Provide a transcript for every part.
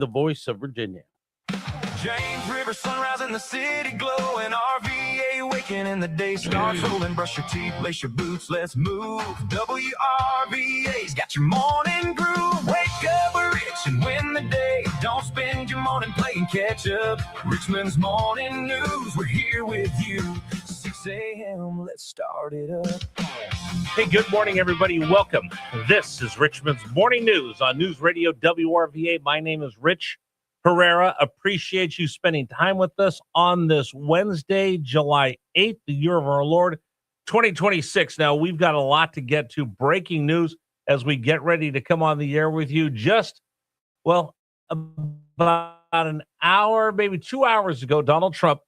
the voice of Virginia. James River, sunrise in the city glow, and RVA waking in the day starts rolling. Brush your teeth, lace your boots, let's move. WRVA's got your morning groove. Wake up rich and win the day. Don't spend your morning playing catch up. Richmond's morning news, we're here with you. 6 a.m., let's start it up. Hey, good morning, everybody. Welcome. This is Richmond's Morning News on News Radio WRVA. My name is Rich Herrera. Appreciate you spending time with us on this Wednesday, July 8th, the year of our Lord, 2026. Now, we've got a lot to get to. Breaking news as we get ready to come on the air with you. Just, well, about an hour, maybe 2 hours ago, Donald Trump,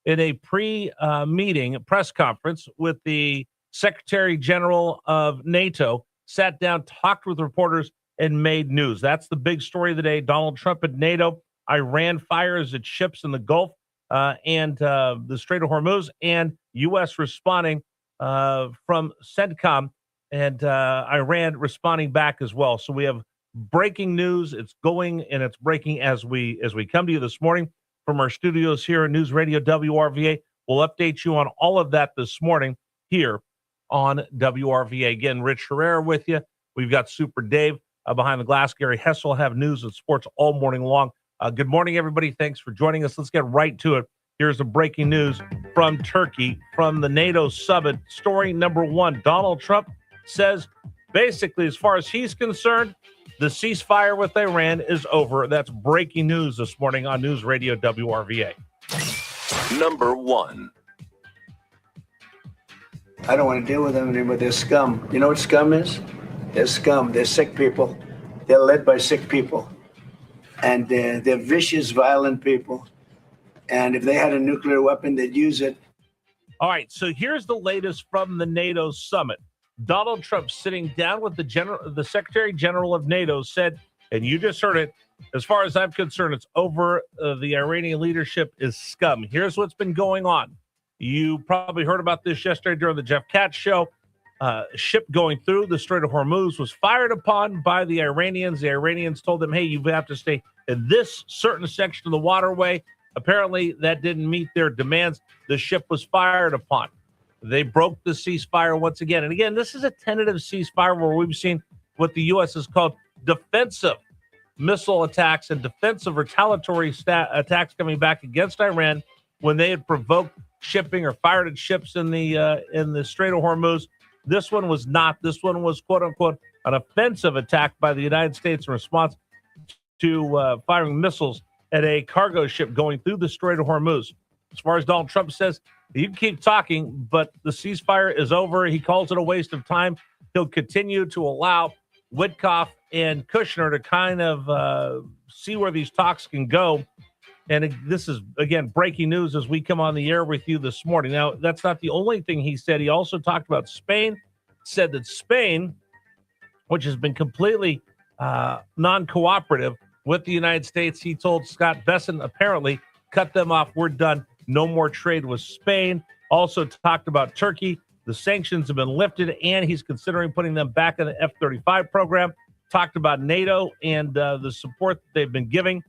in a pre-meeting press conference with the Secretary General of NATO, sat down, talked with reporters, and made news. That's the big story of the day. Donald Trump at NATO, Iran fires at ships in the Gulf and the Strait of Hormuz, and U.S. responding from CENTCOM, and Iran responding back as well. So we have breaking news. It's going and it's breaking as we come to you this morning from our studios here at News Radio WRVA. We'll update you on all of that this morning here on WRVA. Again, Rich Herrera with you. We've got Super Dave behind the glass. Gary Hess will have news and sports all morning long. Good morning, everybody. Thanks for joining us. Let's get right to it. Here's the breaking news from Turkey, from the NATO summit. Story number one, Donald Trump says, basically, as far as he's concerned, the ceasefire with Iran is over. That's breaking news this morning on News Radio WRVA. Number one. I don't want to deal with them anymore. They're scum. You know what scum is? They're scum. They're sick people. They're led by sick people. And they're vicious, violent people. And if they had a nuclear weapon, they'd use it. All right, so here's the latest from the NATO summit. Donald Trump, sitting down with the Secretary General of NATO, said, and you just heard it, as far as I'm concerned, it's over. The Iranian leadership is scum. Here's what's been going on. You probably heard about this yesterday during the Jeff Katz show. A ship going through the Strait of Hormuz was fired upon by the Iranians. The Iranians told them, hey, you have to stay in this certain section of the waterway. Apparently, that didn't meet their demands. The ship was fired upon. They broke the ceasefire once again. And again, this is a tentative ceasefire where we've seen what the U.S. has called defensive missile attacks and defensive retaliatory attacks coming back against Iran when they had provoked shipping or fired at ships in the Strait of Hormuz. This one was not. This one was, quote unquote, an offensive attack by the United States in response to firing missiles at a cargo ship going through the Strait of Hormuz. As far as Donald Trump says, you can keep talking, but the ceasefire is over. He calls it a waste of time. He'll continue to allow Witkoff and Kushner to kind of see where these talks can go. And this is, again, breaking news as we come on the air with you this morning. Now, that's not the only thing he said. He also talked about Spain, said that Spain, which has been completely non-cooperative with the United States, he told Scott Bessent, apparently, cut them off. We're done. No more trade with Spain. Also talked about Turkey. The sanctions have been lifted, and he's considering putting them back in the F-35 program. Talked about NATO and the support that they've been giving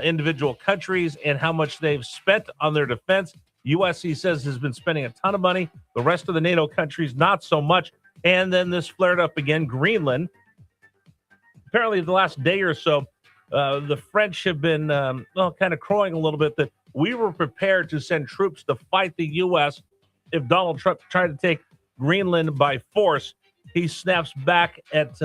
individual countries and how much they've spent on their defense. U.S., he says, has been spending a ton of money. The rest of the NATO countries, not so much. And then this flared up again. Greenland. Apparently, the last day or so, the French have been kind of crowing a little bit that we were prepared to send troops to fight the U.S. if Donald Trump tried to take Greenland by force. He snaps back at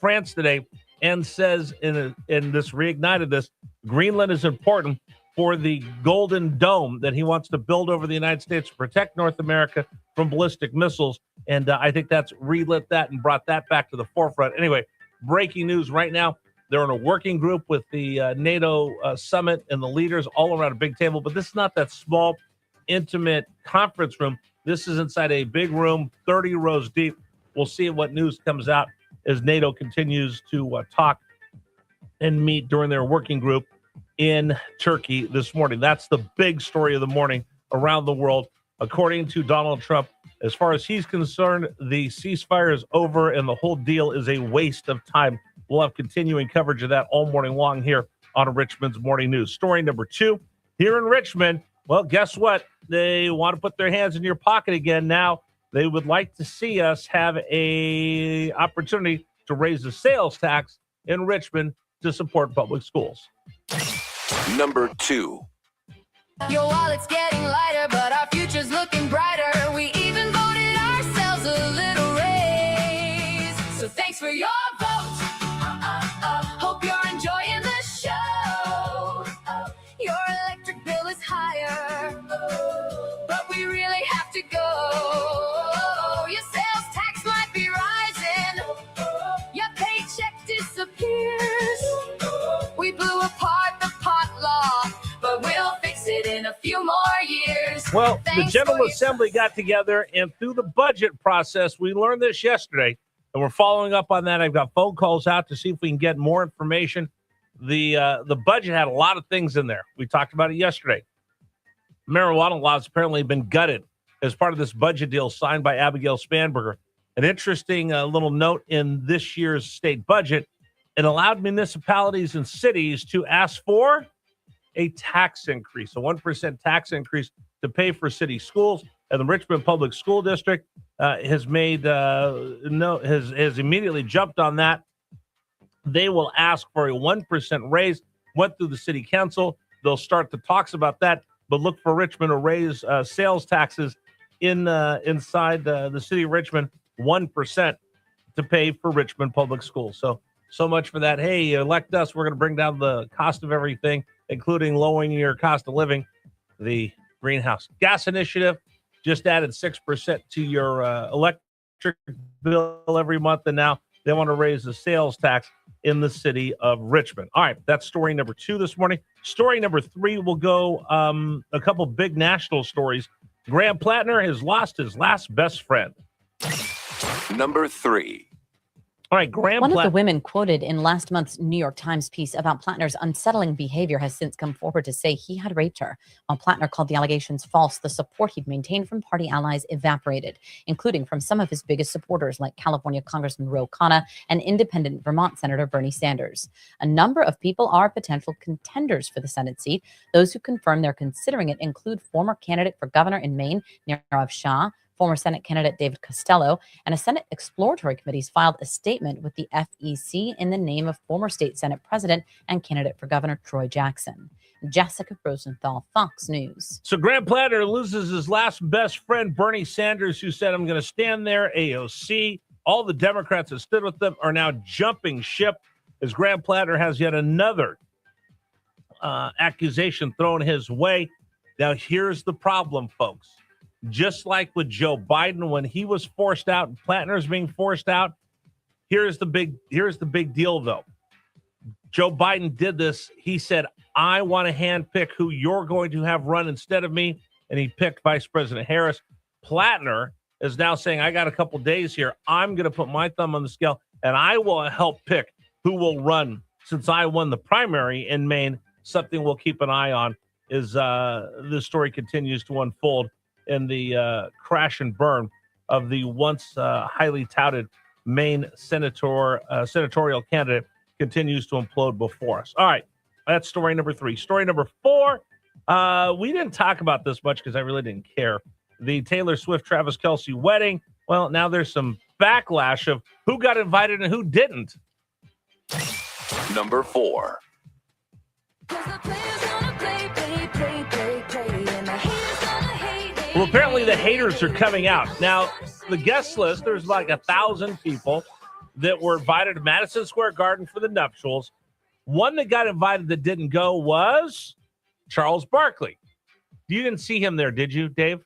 France today and says, in this reignited this, Greenland is important for the Golden Dome that he wants to build over the United States to protect North America from ballistic missiles. And I think that's relit that and brought that back to the forefront. Anyway, breaking news right now. They're in a working group with the NATO summit and the leaders all around a big table. But this is not that small, intimate conference room. This is inside a big room, 30 rows deep. We'll see what news comes out as NATO continues to talk and meet during their working group in Turkey this morning. That's the big story of the morning around the world. According to Donald Trump, as far as he's concerned, the ceasefire is over and the whole deal is a waste of time. We'll have continuing coverage of that all morning long here on Richmond's Morning News. Story number 2, here in Richmond, well, guess what? They want to put their hands in your pocket again now. They would like to see us have a opportunity to raise the sales tax in Richmond to support public schools. Number 2. Your wallet's getting lighter, but our future's looking brighter. We even voted ourselves a little raise. So thanks for your vote. Hope you're enjoying the show. Your electric bill is higher, but we really have to go. Your sales tax might be rising. Your paycheck disappears. We blew apart the pot law, but we'll fix it in a few more years. Well, the Thanks General for your Assembly got together, and through the budget process, we learned this yesterday, and we're following up on that. I've got phone calls out to see if we can get more information. The budget had a lot of things in there. We talked about it yesterday. Marijuana laws apparently have been gutted as part of this budget deal signed by Abigail Spanberger. An interesting little note in this year's state budget, it allowed municipalities and cities to ask for a tax increase, a 1% tax increase to pay for city schools. And the Richmond Public School District has immediately jumped on that. They will ask for a 1% raise. Went through the city council. They'll start the talks about that, but look for Richmond to raise sales taxes inside the city of Richmond 1% to pay for Richmond Public Schools. So much for that. Hey, elect us. We're going to bring down the cost of everything, including lowering your cost of living. The greenhouse gas initiative just added 6% to your electric bill every month, and now they want to raise the sales tax in the city of Richmond. All right, that's story number 2 this morning. Story number 3 will go a couple big national stories. Graham Plattner has lost his last best friend. Number 3. All right, Graham One of the women quoted in last month's New York Times piece about Plattner's unsettling behavior has since come forward to say he had raped her. While Plattner called the allegations false, the support he'd maintained from party allies evaporated, including from some of his biggest supporters like California Congressman Ro Khanna and independent Vermont Senator Bernie Sanders. A number of people are potential contenders for the Senate seat. Those who confirm they're considering it include former candidate for governor in Maine, Nirav Shah, former Senate candidate David Costello, and a Senate exploratory committee's filed a statement with the FEC in the name of former state Senate president and candidate for governor Troy Jackson. Jessica Rosenthal, Fox News. So Graham Plattner loses his last best friend, Bernie Sanders, who said, I'm going to stand there, AOC. All the Democrats that stood with them are now jumping ship as Graham Plattner has yet another accusation thrown his way. Now, here's the problem, folks. Just like with Joe Biden, when he was forced out and Plattner's being forced out, here's the big deal, though. Joe Biden did this. He said, I want to handpick who you're going to have run instead of me, and he picked Vice President Harris. Plattner is now saying, I got a couple days here. I'm going to put my thumb on the scale, and I will help pick who will run. Since I won the primary in Maine, something we'll keep an eye on is this story continues to unfold in the crash and burn of the once highly touted Maine senatorial candidate continues to implode before us. All right, that's story number 3. Story number 4, we didn't talk about this much because I really didn't care. The Taylor Swift-Travis Kelce wedding, well, now there's some backlash of who got invited and who didn't. Number 4. Well, apparently the haters are coming out. Now, the guest list, there's like 1,000 people that were invited to Madison Square Garden for the nuptials. One that got invited that didn't go was Charles Barkley. You didn't see him there, did you, Dave?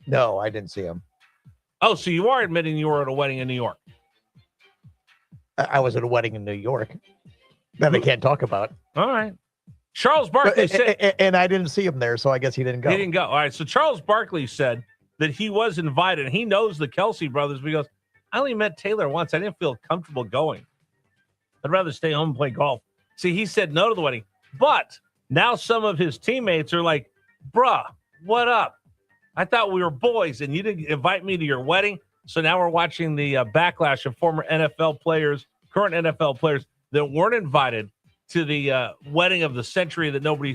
No, I didn't see him. Oh, so you are admitting you were at a wedding in New York. I was at a wedding in New York that I can't talk about. All right. Charles Barkley said... And I didn't see him there, so I guess he didn't go. He didn't go. All right, so Charles Barkley said that he was invited, and he knows the Kelce brothers because I only met Taylor once. I didn't feel comfortable going. I'd rather stay home and play golf. See, he said no to the wedding. But now some of his teammates are like, bruh, what up? I thought we were boys, and you didn't invite me to your wedding. So now we're watching the backlash of former NFL players current NFL players that weren't invited to the wedding of the century that nobody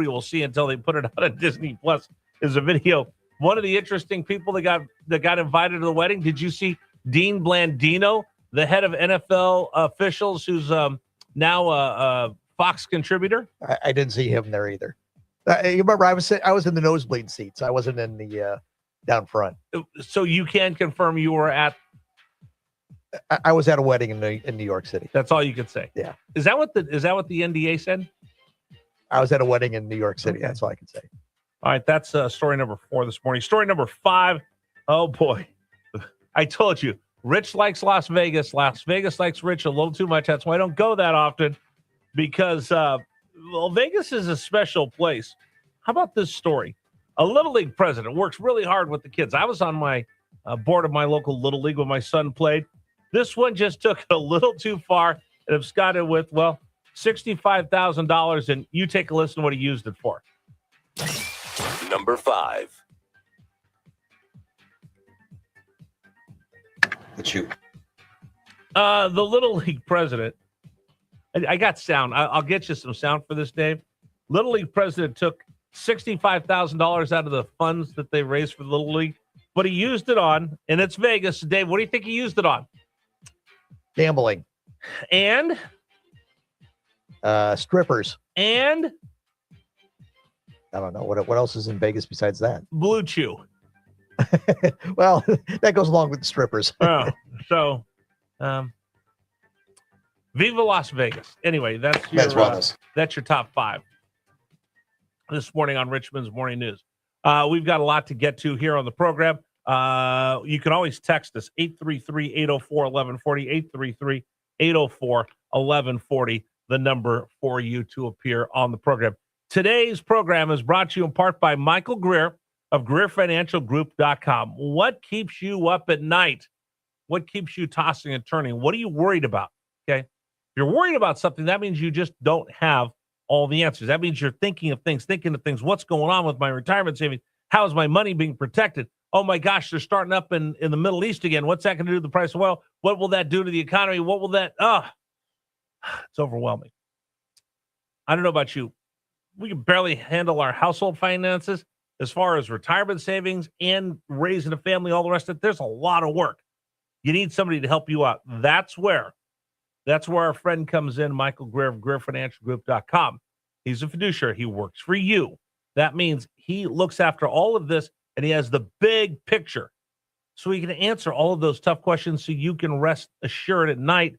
will see until they put it out on Disney Plus. Is a video. One of the interesting people that got invited to the wedding. Did you see Dean Blandino, the head of NFL officials, who's now a Fox contributor? I didn't see him there either. You remember, I was in the nosebleed seats. I wasn't in the down front. So you can confirm you were at. I was at a wedding in New York City. That's all you could say. Yeah. Is that what the NDA said? I was at a wedding in New York City. Okay. That's all I can say. All right, that's story number 4 this morning. Story number 5. Oh boy, I told you, Rich likes Las Vegas. Las Vegas likes Rich a little too much. That's why I don't go that often, because Vegas is a special place. How about this story? A Little League president works really hard with the kids. I was on my board of my local Little League when my son played. This one just took it a little too far and absconded with, well, $65,000, and you take a listen to what he used it for. Number 5. The Little League president, I got sound. I'll get you some sound for this, Dave. Little League president took $65,000 out of the funds that they raised for the Little League, but he used it on, and it's Vegas. Dave, what do you think he used it on? Gambling. And? Strippers. And? I don't know. What else is in Vegas besides that? Blue Chew. Well, that goes along with the strippers. Oh, so, Viva Las Vegas. Anyway, that's your top 5 this morning on Richmond's Morning News. We've got a lot to get to here on the program. You can always text us 833-804-1140, 833-804-1140, the number for you to appear on the program. Today's program is brought to you in part by Michael Greer of GreerFinancialGroup.com. What keeps you up at night? What keeps you tossing and turning? What are you worried about? Okay. If you're worried about something, that means you just don't have all the answers. That means you're thinking of things. What's going on with my retirement savings? How is my money being protected? Oh my gosh, they're starting up in the Middle East again. What's that going to do to the price of oil? What will that do to the economy? What will that, it's overwhelming. I don't know about you. We can barely handle our household finances as far as retirement savings and raising a family, all the rest of it. There's a lot of work. You need somebody to help you out. That's where our friend comes in, Michael Greer of GreerFinancialGroup.com. He's a fiduciary. He works for you. That means he looks after all of this, and he has the big picture. So he can answer all of those tough questions so you can rest assured at night